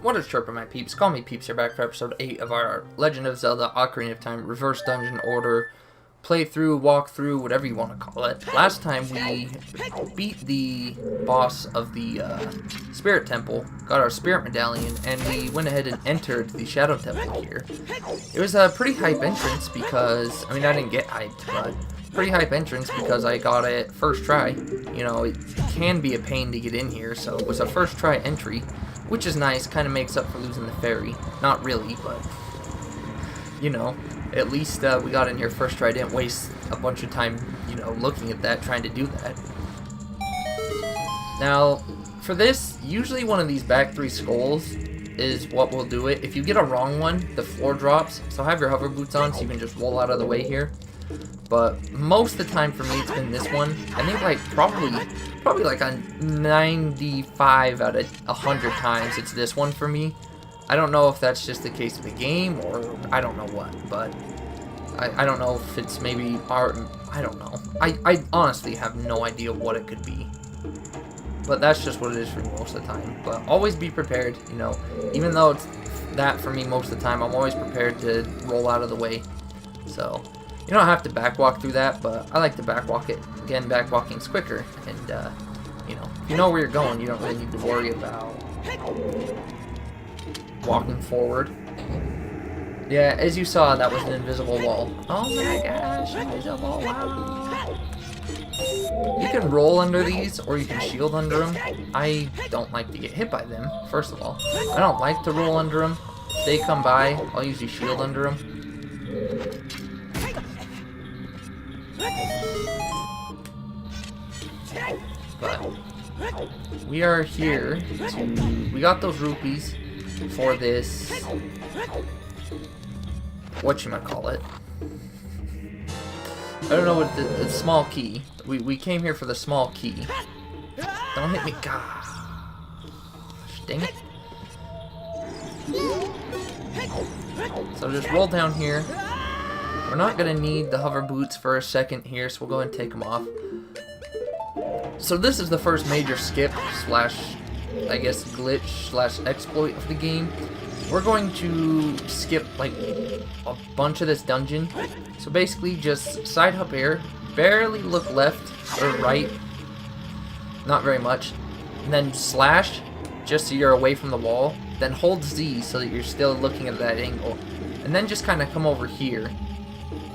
What is chirpin', my peeps? Call me Peeps here, back for episode 8 of our Legend of Zelda Ocarina of Time Reverse Dungeon Order playthrough, walkthrough, whatever you want to call it. Last time we beat the boss of the Spirit Temple, got our Spirit Medallion, and we went ahead and entered the Shadow Temple here. It was a pretty hype entrance because, I mean, I didn't get hyped, but pretty hype entrance because I got it first try. You know, it can be a pain to get in here, so it was a first try entry, which is nice, kind of makes up for losing the ferry. Not really, but, you know, at least we got in here first try. I didn't waste a bunch of time, you know, looking at that, trying to do that. Now, for this, usually one of these back 3 skulls is what will do it. If you get a wrong one, the floor drops, so have your hover boots on so you can just roll out of the way here. But most of the time for me, it's been this one. I think like probably like a 95 out of 100 times it's this one for me. I don't know if that's just the case of the game or I don't know what, but I don't know if it's maybe art. I don't know. I honestly have no idea what it could be. But that's just what it is for me most of the time. But always be prepared, you know. Even though it's that for me most of the time, I'm always prepared to roll out of the way. So you don't have to backwalk through that, but I like to backwalk it. Again, backwalking's quicker, and you know, if you know where you're going, you don't really need to worry about walking forward. Yeah, as you saw, that was an invisible wall. Oh my gosh, invisible wall! You can roll under these, or you can shield under them. I don't like to get hit by them, first of all. I don't like to roll under them. If they come by, I'll usually shield under them. But we are here to, we got those rupees for this, whatchamacallit. I don't know what the small key. We came here for the small key. Don't hit me, gosh, dang it. So just roll down here. We're not gonna need the hover boots for a second here, so we'll go ahead and take them off. So this is the first major skip slash, I guess, glitch slash exploit of the game. We're going to skip like a bunch of this dungeon. So basically just side hop air, barely look left or right, not very much, and then slash just so you're away from the wall, then hold Z so that you're still looking at that angle, and then just kind of come over here,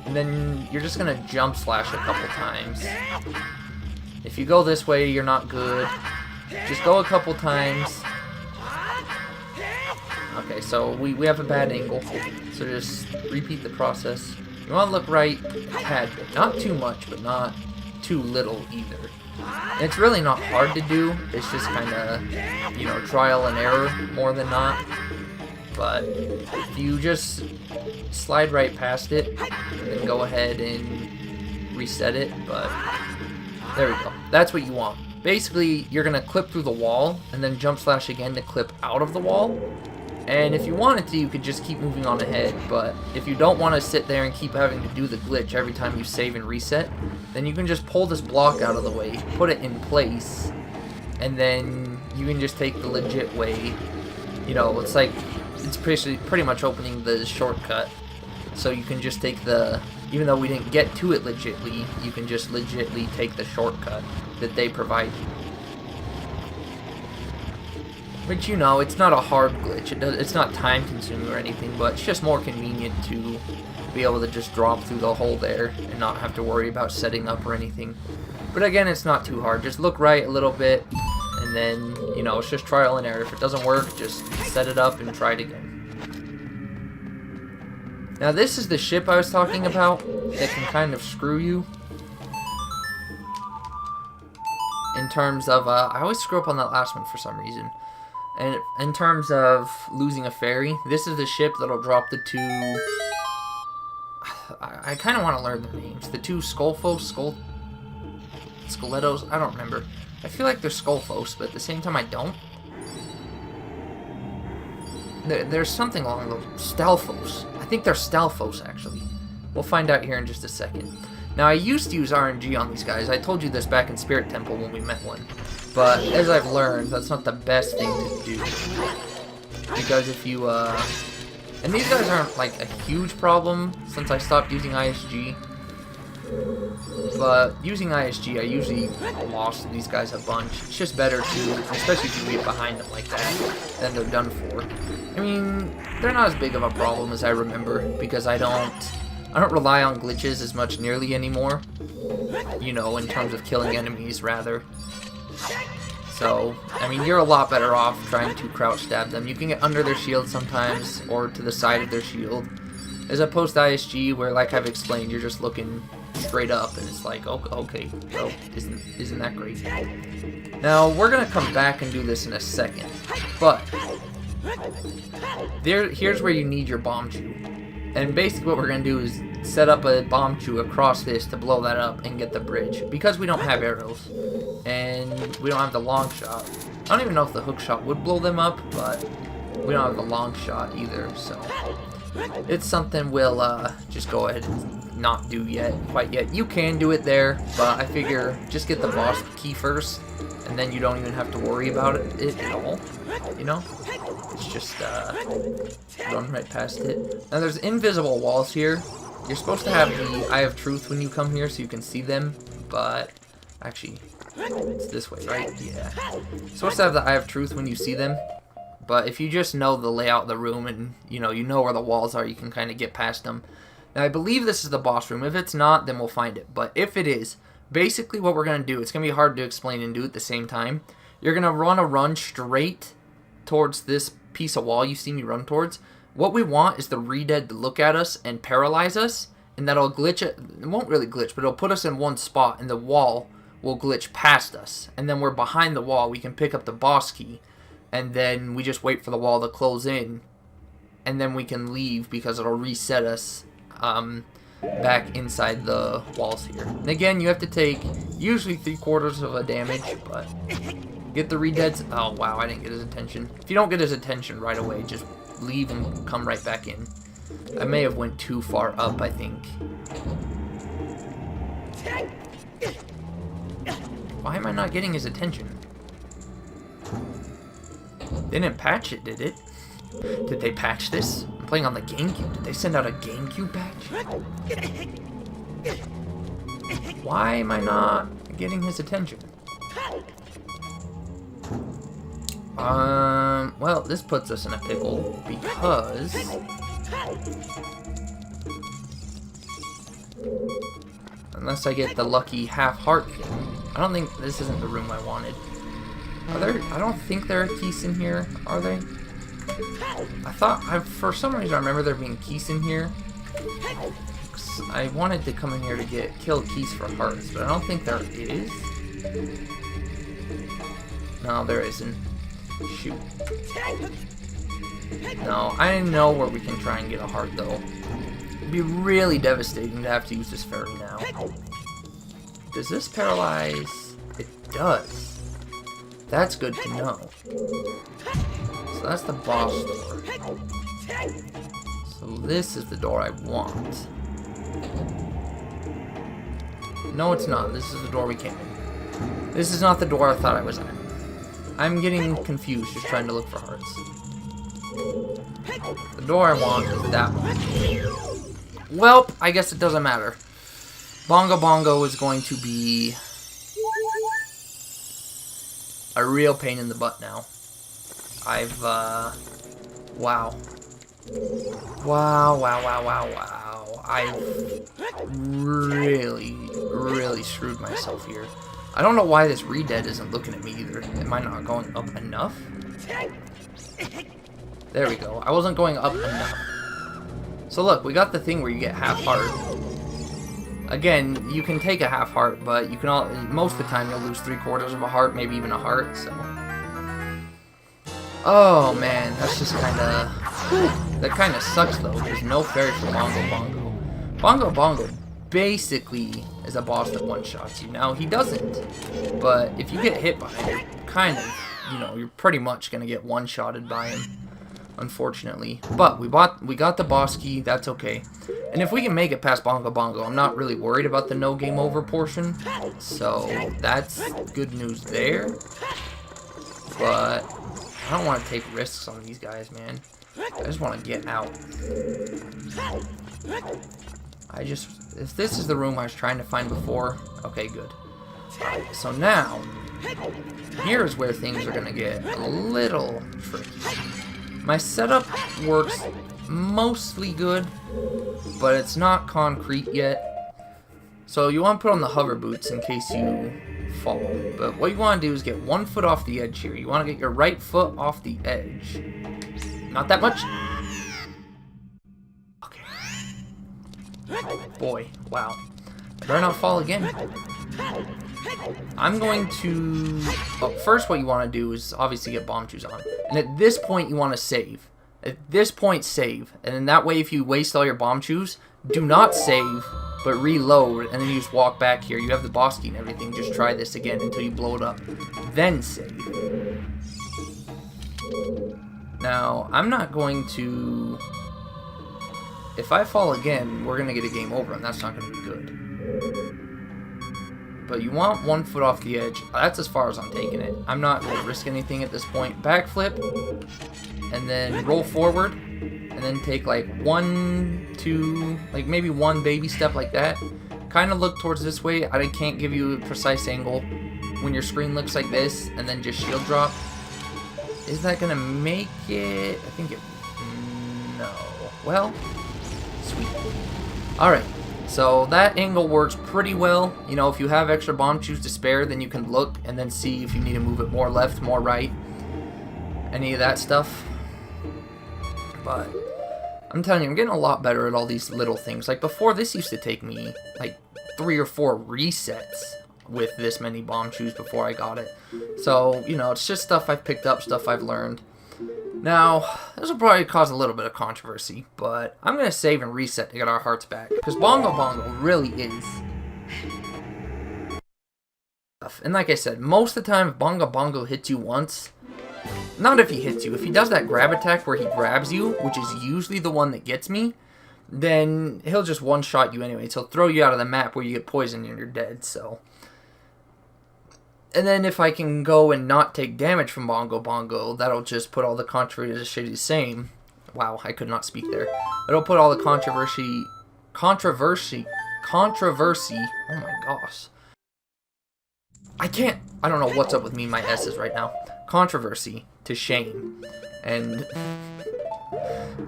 and then you're just gonna jump slash a couple times. If you go this way, you're not good. Just go a couple times. Okay, so we have a bad angle. So just repeat the process. You want to look right a tad bit. Not too much, but not too little either. And it's really not hard to do. It's just kind of, you know, trial and error more than not. But if you just slide right past it, then go ahead and reset it. But there we go. That's what you want. Basically, you're going to clip through the wall, and then jump slash again to clip out of the wall. And if you wanted to, you could just keep moving on ahead, but if you don't want to sit there and keep having to do the glitch every time you save and reset, then you can just pull this block out of the way, put it in place, and then you can just take the legit way. You know, it's like, it's pretty much opening the shortcut. So you can just take the, even though we didn't get to it legitly, you can just legitly take the shortcut that they provide you. Which, you know, it's not a hard glitch. It's not time consuming or anything, but it's just more convenient to be able to just drop through the hole there and not have to worry about setting up or anything. But again, it's not too hard. Just look right a little bit, and then, you know, it's just trial and error. If it doesn't work, just set it up and try it again. Now, this is the ship I was talking about that can kind of screw you. In terms of, I always screw up on that last one for some reason. And in terms of losing a ferry, this is the ship that'll drop the two... I kind of want to learn their names. The two Skullfos, Skelettos, I don't remember. I feel like they're Skullfos, but at the same time I don't. There's something along those... Stalfos. I think they're Stalfos, actually. We'll find out here in just a second. Now, I used to use RNG on these guys. I told you this back in Spirit Temple when we met one. But as I've learned, that's not the best thing to do. because if you, and these guys aren't like a huge problem since I stopped using ISG, but using ISG, I usually lost these guys a bunch. It's just better to, especially if you get behind them like that, then they're done for. I mean, they're not as big of a problem as I remember, because I don't rely on glitches as much nearly anymore, you know, in terms of killing enemies, rather. So, I mean, you're a lot better off trying to crouch stab them. You can get under their shield sometimes, or to the side of their shield, as opposed to ISG, where, like I've explained, you're just looking straight up, and it's like, okay, well, isn't that great? Now, we're gonna come back and do this in a second, but here's where you need your bomb chew. And basically what we're going to do is set up a bomb chew across this to blow that up and get the bridge. Because we don't have arrows, and we don't have the long shot. I don't even know if the hook shot would blow them up, but we don't have the long shot either, so it's something we'll just go ahead and not do quite yet. You can do it there, but I figure just get the boss key first, and then you don't even have to worry about it at all, you know? It's just, run right past it. Now, there's invisible walls here. You're supposed to have the Eye of Truth when you come here so you can see them, but actually, it's this way, right? Yeah. You're supposed to have the Eye of Truth when you see them, but if you just know the layout of the room and, you know where the walls are, you can kind of get past them. Now, I believe this is the boss room. If it's not, then we'll find it. But if it is, basically what we're going to do, it's going to be hard to explain and do at the same time. You're going to run straight towards this piece of wall you see me run towards. What we want is the Re-Dead to look at us and paralyze us, and that'll glitch it. It won't really glitch, but it'll put us in one spot, and the wall will glitch past us. And then we're behind the wall. We can pick up the boss key, and then we just wait for the wall to close in, and then we can leave because it'll reset us back inside the walls here. And again, you have to take usually 3/4 of a damage, but get the Re-Deads. Oh wow, I didn't get his attention. If you don't get his attention right away, just leave and come right back in. I may have went too far up, I think. Why am I not getting his attention? They didn't patch it, did it? Did they patch this? I'm playing on the GameCube. Did they send out a GameCube patch? Why am I not getting his attention? Well, this puts us in a pickle because unless I get the lucky half heart thing, I don't think this isn't the room I wanted. Are there? I don't think there are keys in here, are they? I thought, for some reason I remember there being keys in here. I wanted to come in here to kill keys for hearts, but I don't think there is. No, there isn't. Shoot. No, I know where we can try and get a heart, though. It'd be really devastating to have to use this fairy now. Does this paralyze? It does. That's good to know. So that's the boss door. So this is the door I want. No, it's not. This is the door we came in. This is not the door I thought I was at. I'm getting confused just trying to look for hearts. The door I want is that one. Well, I guess it doesn't matter. Bongo Bongo is going to be a real pain in the butt now. Wow. Wow. I've really screwed myself here. I don't know why this Re-Dead isn't looking at me either. Am I not going up enough? There we go. I wasn't going up enough. So look, we got the thing where you get half heart. Again, you can take a half heart, but you can most of the time you'll lose 3/4 of a heart, maybe even a heart, so. Oh man, that's just kinda, that kinda sucks though. There's no fairy for Bongo Bongo. Bongo Bongo basically is a boss that one-shots you. Now, he doesn't, but if you get hit by him, kind of, you're pretty much gonna get one-shotted by him, unfortunately. But we got the boss key, that's okay. And if we can make it past Bongo Bongo, I'm not really worried about the no game over portion, so that's good news there. But I don't want to take risks on these guys, man. I just want to get out. If this is the room I was trying to find before, okay, good. Alright, so now, here's where things are going to get a little tricky. My setup works mostly good, but it's not concrete yet. So you want to put on the hover boots in case you fall. But what you want to do is get 1 foot off the edge here. You want to get your right foot off the edge. Not that much. Okay. Boy, wow. I better not fall again. I'm going to... Well, first what you want to do is obviously get bomb shoes on. And at this point you want to save. At this point save. And then that way if you waste all your bomb shoes, do not save, but reload. And then you just walk back here. You have the boss key and everything. Just try this again until you blow it up. Then save. Now, I'm not going to... If I fall again, we're going to get a game over, and that's not going to be good. But you want 1 foot off the edge. That's as far as I'm taking it. I'm not going to risk anything at this point. Backflip, and then roll forward, and then take like 1, 2, like maybe 1 baby step like that. Kind of look towards this way. I can't give you a precise angle when your screen looks like this, and then just shield drop. Is that going to make it? I think it... No. Well, sweet. Alright. So that angle works pretty well. You know, if you have extra bomb shoes to spare, then you can look and then see if you need to move it more left, more right. Any of that stuff. But I'm telling you, I'm getting a lot better at all these little things. Like before, this used to take me like 3 or 4 resets with this many bomb shoes before I got it. So, you know, it's just stuff I've picked up, stuff I've learned. Now, this will probably cause a little bit of controversy, but I'm going to save and reset to get our hearts back. Because Bongo Bongo really is. And like I said, most of the time if Bongo Bongo hits you once, not if he hits you, if he does that grab attack where he grabs you, which is usually the one that gets me, then he'll just one-shot you anyway. He'll throw you out of the map where you get poisoned and you're dead, so... And then if I can go and not take damage from Bongo Bongo, that'll just put all the controversy the same. Wow, I could not speak there. It'll put all the controversy, oh my gosh. I don't know what's up with me and my S's right now. Controversy to shame. And,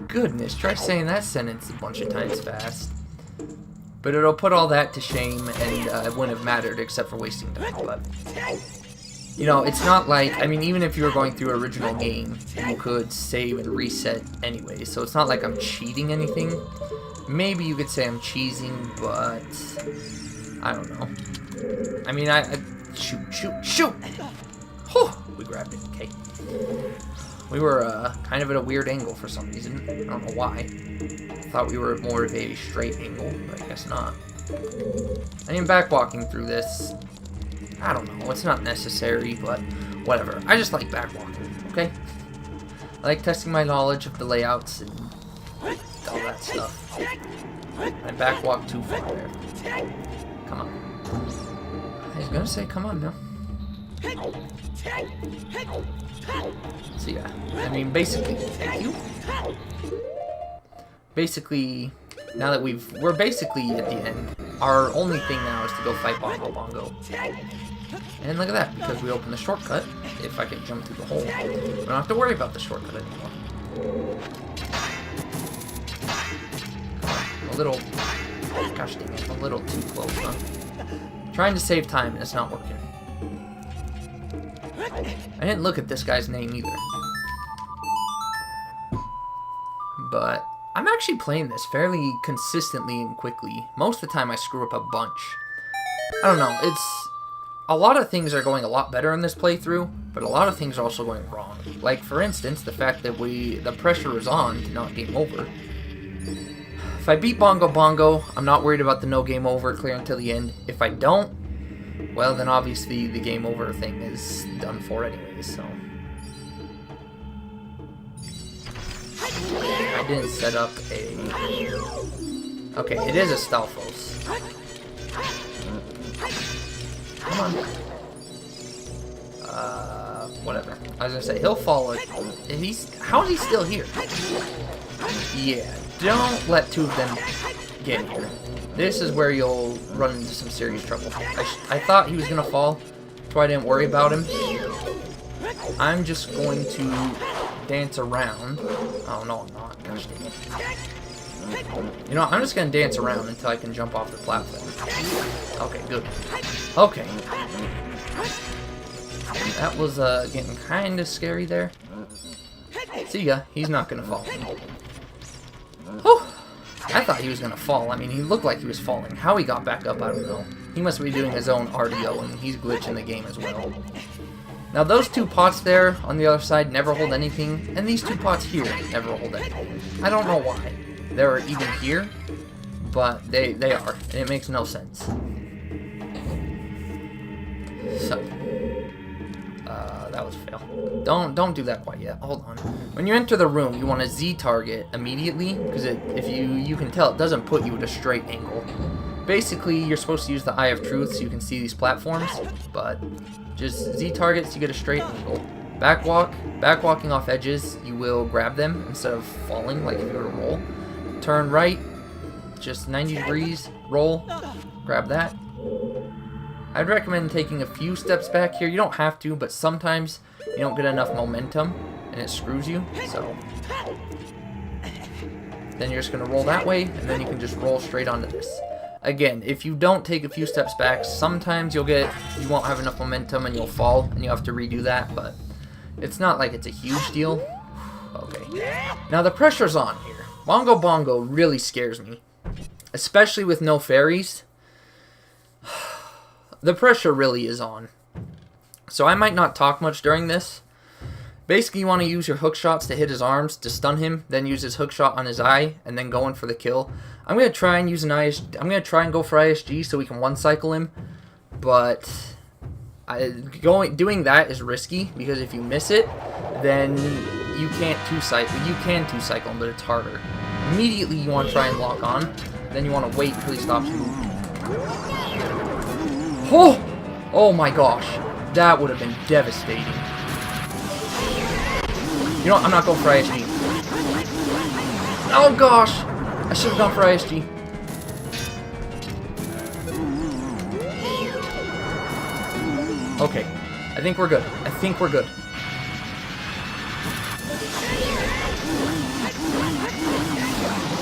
goodness, try saying that sentence a bunch of times fast. But it'll put all that to shame, and it wouldn't have mattered except for wasting time. But, you know, it's not like, I mean, even if you were going through an original game, you could save and reset anyway. So it's not like I'm cheating anything. Maybe you could say I'm cheesing, but I don't know. I mean, shoot! Whew, we grabbed it, okay. We were kind of at a weird angle for some reason. I don't know why. I thought we were more of a straight angle, but I guess not. I mean, backwalking through this, I don't know. It's not necessary, but whatever. I just like backwalking, okay? I like testing my knowledge of the layouts and all that stuff. I backwalked too far there. Come on. I was gonna say, come on now. So yeah, I mean, basically, thank you. Basically, now that we're basically at the end, our only thing now is to go fight Bongo Bongo. And look at that, because we opened the shortcut, if I can jump through the hole, we don't have to worry about the shortcut anymore. A little, gosh dang it, a little too close, huh? Trying to save time and it's not working. I didn't look at this guy's name either. But I'm actually playing this fairly consistently and quickly. Most of the time I screw up a bunch. I don't know, it's... A lot of things are going a lot better in this playthrough, but a lot of things are also going wrong. Like, for instance, the fact that the pressure is on to not game over. If I beat Bongo Bongo, I'm not worried about the no game over clear until the end. If I don't, well, then obviously the game over thing is done for anyway, so... I didn't set up a... Okay, it is a Stalfos. Come on. whatever. I was gonna say, he'll fall. How is he still here? Yeah, don't let two of them get here. This is where you'll run into some serious trouble. I thought he was gonna fall, so I didn't worry about him. I'm just going to dance around. Oh, no, I'm not. Gosh dang it. You know, I'm just going to dance around until I can jump off the platform. Okay, good. Okay. That was getting kind of scary there. See ya. He's not going to fall. Whew. I thought he was going to fall. I mean, he looked like he was falling. How he got back up, I don't know. He must be doing his own RDO, and he's glitching the game as well. Now, those two pots there on the other side never hold anything, and these two pots here never hold anything. I don't know why. They're even here, but they are, and it makes no sense. So, that was a fail. Don't do that quite yet. Hold on. When you enter the room, you want to Z target immediately, because if you can tell, it doesn't put you at a straight angle. Basically, you're supposed to use the Eye of Truth so you can see these platforms, but just Z targets, you get a straight angle. Backwalking off edges, you will grab them instead of falling like if you were to roll. Turn right, just 90 degrees, roll, grab that. I'd recommend taking a few steps back here. You don't have to, but sometimes you don't get enough momentum and it screws you, so. Then you're just gonna roll that way, and then you can just roll straight onto this. Again, if you don't take a few steps back, sometimes you won't have enough momentum and you'll fall, and you'll have to redo that, but it's not like it's a huge deal. Okay. Now the pressure's on here. Bongo Bongo really scares me, especially with no fairies. The pressure really is on. So I might not talk much during this. Basically, you want to use your hook shots to hit his arms to stun him, then use his hook shot on his eye, and then go in for the kill. I'm gonna try and use an ISG. I'm gonna try and go for ISG so we can one cycle him, but doing that is risky because if you miss it, then you can't two cycle. You can two cycle him, but it's harder. Immediately, you want to try and lock on. Then you want to wait until he stops moving. Oh my gosh, that would have been devastating. You know what? I'm not going for ISG. Oh gosh! I should have gone for ISG. Okay. I think we're good. I think we're good.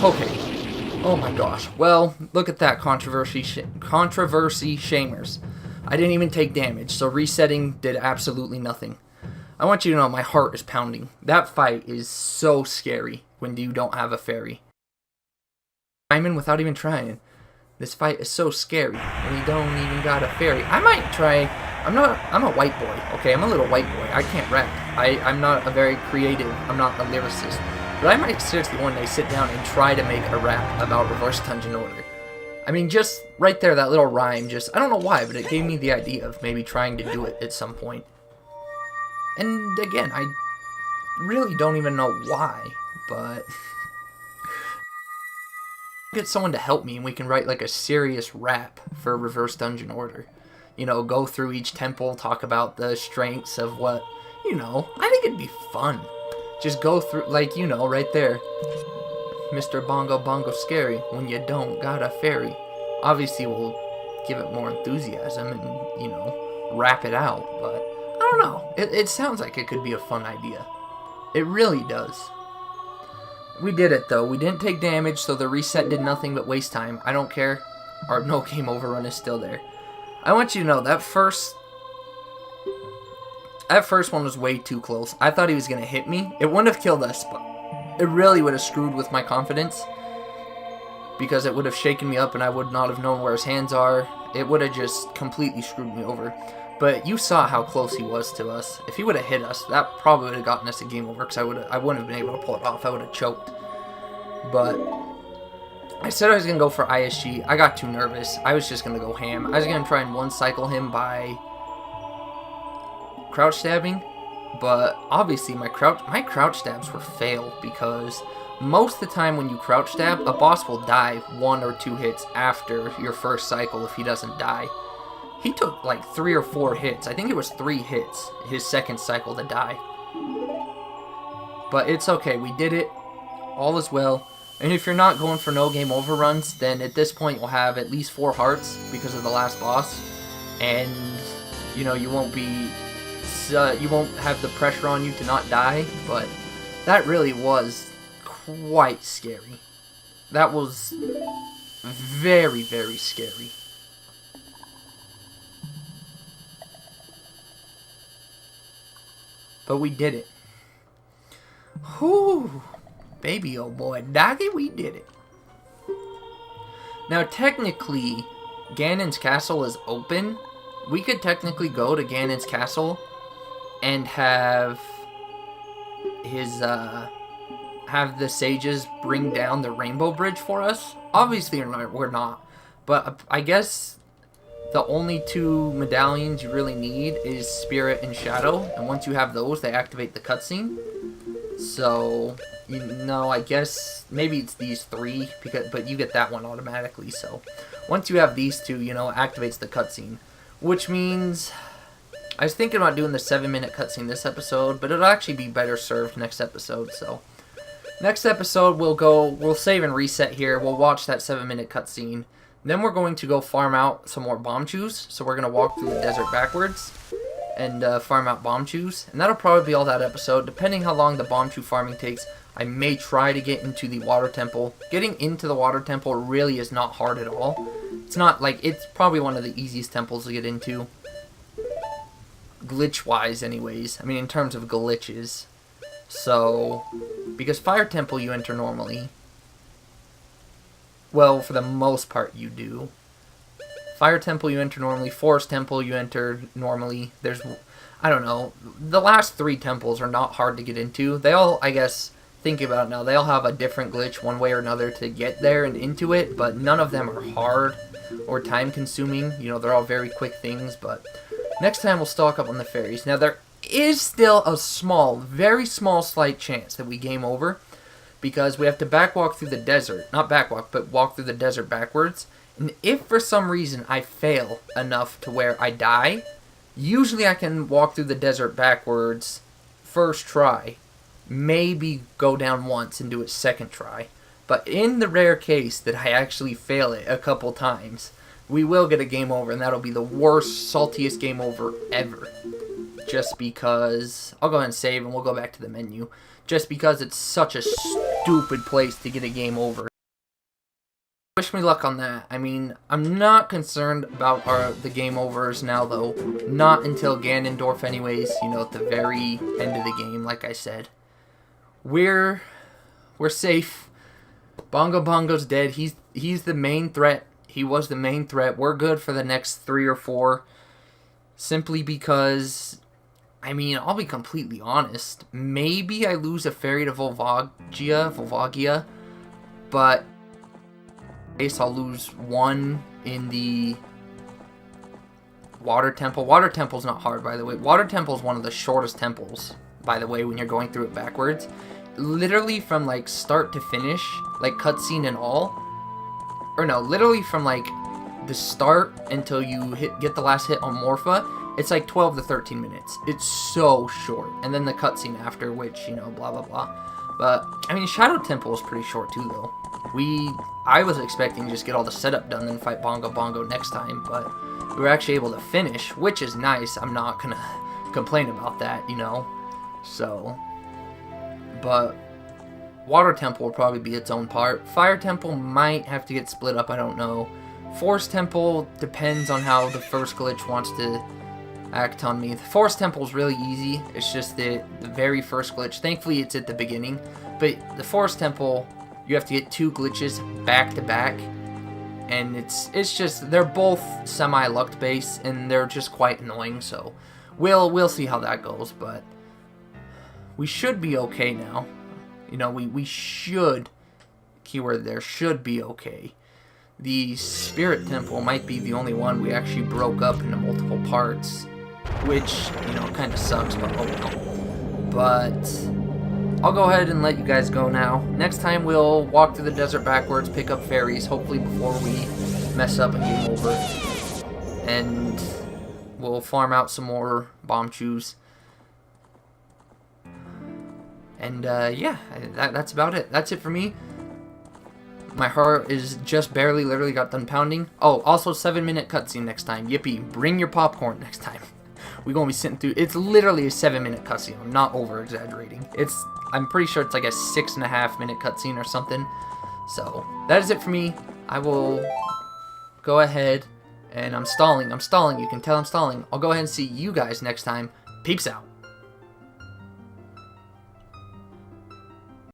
Okay. Oh my gosh. Well, look at that controversy shamers. I didn't even take damage, so resetting did absolutely nothing. I want you to know my heart is pounding. That fight is so scary when you don't have a fairy. I'm in without even trying. This fight is so scary when you don't even got a fairy. I might try. I'm a white boy, okay? I'm a little white boy. I can't rap. I'm not a very creative. I'm not a lyricist. But I might seriously one day sit down and try to make a rap about reverse dungeon order. I mean, just right there, that little rhyme, I don't know why, but it gave me the idea of maybe trying to do it at some point. And again, I really don't even know why, but get someone to help me and we can write like a serious rap for reverse dungeon order. You know, go through each temple, talk about the strengths of what, you know, I think it'd be fun. Just go through, like, you know, right there. Mr. Bongo Bongo scary when you don't got a fairy. Obviously, we'll give it more enthusiasm and, you know, rap it out, but I don't know. It sounds like it could be a fun idea. It really does. We did it, though. We didn't take damage, so the reset did nothing but waste time. I don't care. Our no game overrun is still there. I want you to know, that first one was way too close. I thought he was going to hit me. It wouldn't have killed us, but it really would have screwed with my confidence. Because it would have shaken me up and I would not have known where his hands are. It would have just completely screwed me over. But you saw how close he was to us. If he would have hit us, that probably would have gotten us a game over. Because I wouldn't have been able to pull it off. I would have choked. But I said I was going to go for ISG. I got too nervous. I was just going to go ham. I was going to try and one-cycle him by crouch stabbing. But obviously my crouch stabs were failed. Because most of the time when you crouch stab, a boss will die 1 or 2 hits after your first cycle if he doesn't die. He took like 3 or 4 hits. I think it was 3 hits his second cycle to die. But it's okay. We did it. All is well. And if you're not going for no game overruns, then at this point you'll have at least 4 hearts because of the last boss. And, you know, you won't have the pressure on you to not die. But that really was quite scary. That was very, very scary. But we did it. Whew. Baby, oh boy. Doggy, we did it. Now, technically, Ganon's castle is open. We could technically go to Ganon's castle and have his, have the sages bring down the rainbow bridge for us. Obviously, we're not. But I guess the only 2 medallions you really need is Spirit and Shadow. And once you have those, they activate the cutscene. So, you know, I guess maybe it's these 3, but you get that one automatically. So, once you have these 2, you know, it activates the cutscene. Which means, I was thinking about doing the 7-minute cutscene this episode, but it'll actually be better served next episode. So, next episode we'll save and reset here. We'll watch that 7-minute cutscene. Then we're going to go farm out some more bomb chews. So we're going to walk through the desert backwards and farm out bomb chews. And that'll probably be all that episode. Depending how long the bomb chew farming takes, I may try to get into the water temple. Getting into the water temple really is not hard at all. It's not like, it's probably one of the easiest temples to get into. Glitch-wise anyways. I mean, in terms of glitches. So, because Fire Temple you enter normally. Well, for the most part you do. Fire Temple you enter normally. Forest Temple you enter normally. There's, I don't know. The last 3 temples are not hard to get into. They all, I guess, thinking about it now, they all have a different glitch one way or another to get there and into it. But none of them are hard or time consuming. You know, they're all very quick things. But next time we'll stock up on the fairies. Now there is still a small, very small, slight chance that we game over. Because we have to backwalk through the desert. Not backwalk, but walk through the desert backwards. And if for some reason I fail enough to where I die, usually I can walk through the desert backwards first try. Maybe go down once and do it second try. But in the rare case that I actually fail it a couple times, we will get a game over. And that'll be the worst, saltiest game over ever. Just because, I'll go ahead and save and we'll go back to the menu. Just because it's such a stupid place to get a game over. Wish me luck on that. I mean, I'm not concerned about the game overs now, though. Not until Ganondorf anyways, you know, at the very end of the game, like I said. We're safe. Bongo Bongo's dead. He's the main threat. He was the main threat. We're good for the next 3 or 4. Simply because, I mean, I'll be completely honest. Maybe I lose a fairy to Volvagia, but I guess I'll lose 1 in the Water Temple. Water Temple's not hard, by the way. Water Temple's one of the shortest temples, by the way, when you're going through it backwards. Literally from, like, start to finish, like, cutscene and all. Or no, literally from, like, the start until you get the last hit on Morpha. It's like 12 to 13 minutes. It's so short. And then the cutscene after, which, you know, blah, blah, blah. But, I mean, Shadow Temple is pretty short, too, though. I was expecting to just get all the setup done and fight Bongo Bongo next time, but we were actually able to finish, which is nice. I'm not gonna complain about that, you know. So, but Water Temple will probably be its own part. Fire Temple might have to get split up, I don't know. Forest Temple depends on how the first glitch wants to act on me. The Forest Temple is really easy. It's just the very first glitch. Thankfully, it's at the beginning. But the Forest Temple, you have to get 2 glitches back to back. And it's just, they're both semi-luck based, and they're just quite annoying. So we'll see how that goes. But we should be okay now. You know, we should, keyword there, should be okay. The Spirit Temple might be the only one we actually broke up into multiple parts, which, you know, kind of sucks, but oh well. But I'll go ahead and let you guys go now. Next time we'll walk through the desert backwards, pick up fairies, hopefully before we mess up and game over. and we'll farm out some more bomb chews. And yeah, that's about it. That's it for me. My heart is just barely, literally got done pounding. Oh, also 7-minute cutscene next time. Yippee! Bring your popcorn next time. We're gonna be sitting through. It's literally a 7-minute cutscene. I'm not over exaggerating. I'm pretty sure it's like a 6.5-minute cutscene or something. So that is it for me. I will go ahead and I'm stalling. You can tell I'm stalling. I'll go ahead and see you guys next time. Peeps out.